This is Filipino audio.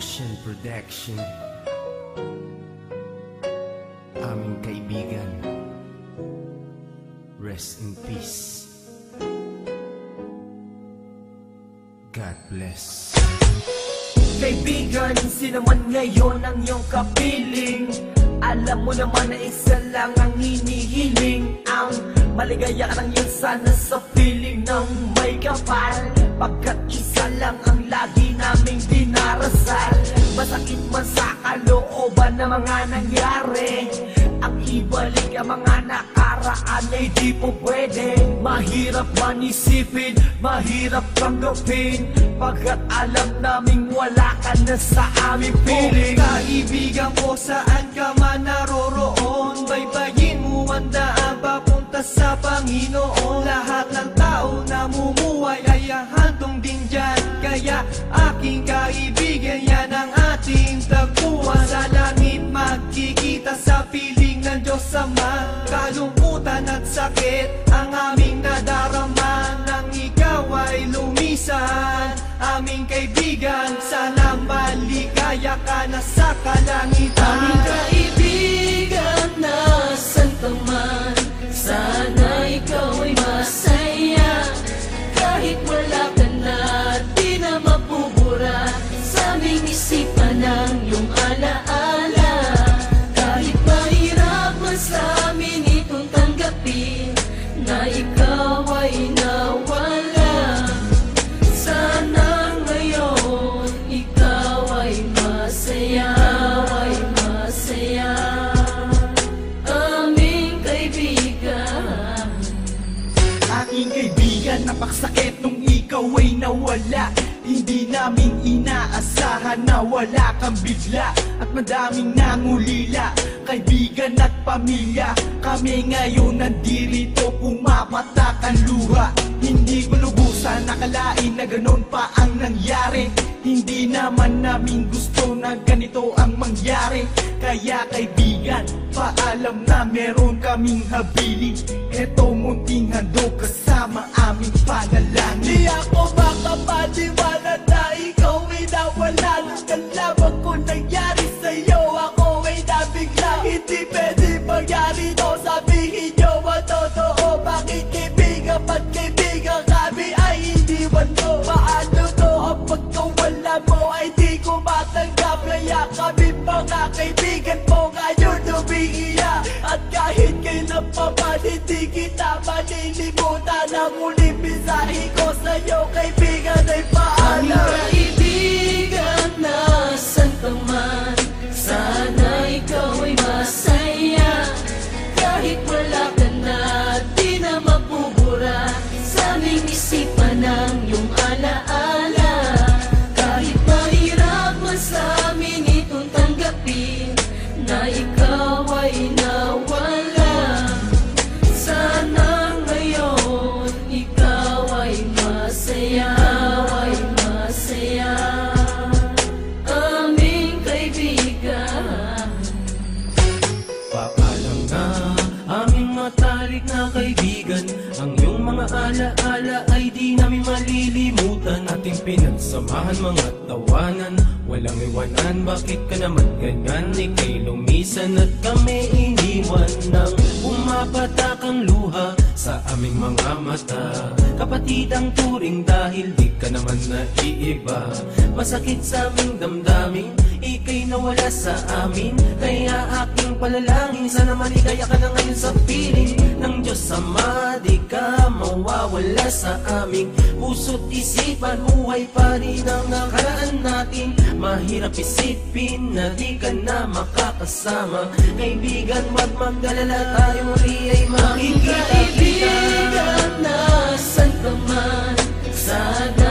Ocean Production. Aming kaibigan, rest in peace. God bless. Kaibigan, sino man ngayon ang iyong kapiling, alam mo naman na isa lang ang hinihiling. Ang maligaya ka lang yun sana sa piling ng may kapal, pagkat isa lang ang lagi naming dinarasal. Masakit man sa kalooban na mga nangyari, ang ibalik ang mga nakaraan ay di po pwede. Mahirap man isipin, mahirap tanggapin, pagkat alam naming wala ka na sa aming piling. Kaibigan ko, saan ka man naroroon, baybayin mo ang daan papunta sa Panginoon. Lahat ng tao namumuhay ay handong din dyan, kaya aking kaibigan, yan ang ating tagpuan. Sa langit magkikita sa piling ng Diyos Ama, kalungkutan at sakit ang aming nadarama nang ikaw ay lumisan. Aming kaibigan, sana maligaya ka na sa kalangitan. Aming kaibigan, nasan ka man, sana ikaw ay masaya. Kahit wala ka na, di na mapubura sa aming isipan ng iyong alaala. Kahit mahirap man sa amin itong tanggapin na ikaw ay nawala, sana ngayon ikaw ay masaya, ay masaya. Aming kaibigan, Aking kaibigan, napakasakit nung ikaw ay nawala. Hindi namin inaasahan na wala kang bigla, at madaming nangulila, kaibigan at pamilya. Kami ngayon nandirito, pumapatak ang luha. Hindi ko lubusan nakalain na ganon pa ang nangyari. Hindi naman namin gusto na ganito ang mangyari. Kaya kaibigan, paalam na meron kaming habili. Eto munting handog kasama aming panalangin. Di ako makapaniwala na ikaw ay nawala. Nung kalabang ko nangyari sa'yo, ako ay nabigla. Hindi pwede mangyari to, sabihin nyo ang totoo. Bakit kaibigan, ba't kaibigan kami ay hindi wando? Paano to ang pagkawala mo ay di ko matanggap? Kaya kami mga kaibigan mo ngayon umiiyak, at kahit kailan pa man hindi kita malilimutan. Ang uling mensahe ko sa'yo kaibigan ay aming paalam. kaibigan, nasan ka man, sana ikaw ay masaya. Kahit wala ka na, di na mapubura sa aming isipan ng iyong alaala. Kahit mahirap man sa amin itong tanggapin na ikaw ay nawala, sana ngayon ikaw ay masaya, ay masaya. Aming kaibigan, Paalam na aming matalik na kaibigan, ang iyong mga alaala ay di namin malilimutan. Ating pinagsamahan mga tawanan, walang iwanan. Bakit ka naman ganyan? Ika'y lumisan at kami iniwan nang pumapatak ang luha sa aming mga mata. Kapatid ang turing dahil di ka naman naiiba. Masakit sa aming damdamin, ika'y nawala sa amin. Kaya aking palalangin, sana maligaya ka na ngayon sa piling ng Diyos Ama. Di ka mawawala sa aming puso't isipan. Buhay pa rin ang nakaraan natin. Mahirap isipin na di ka na makakasama. Kaibigan, wag mag-alala, tayo muli ay aming makikita kita. kaibigan, nasan ka man, sana